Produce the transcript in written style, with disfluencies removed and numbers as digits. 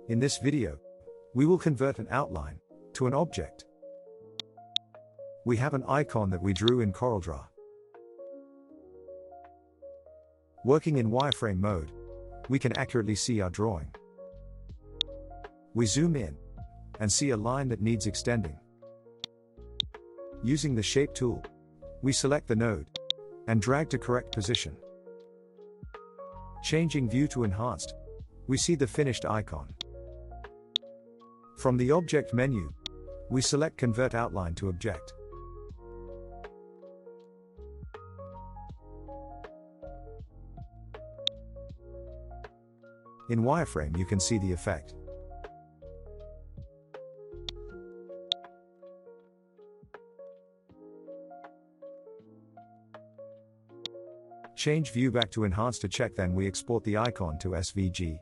In this video, we will convert an outline to an object. We have an icon that we drew in Coreldraw. Working in wireframe mode, we can accurately see our drawing. We zoom in and see a line that needs extending. Using the Shape tool, we select the node and drag to correct position. Changing view to enhanced, we see the finished icon. From the Object menu, we select Convert Outline to Object. In Wireframe, you can see the effect. Change view back to enhanced to check, then we export the icon to SVG.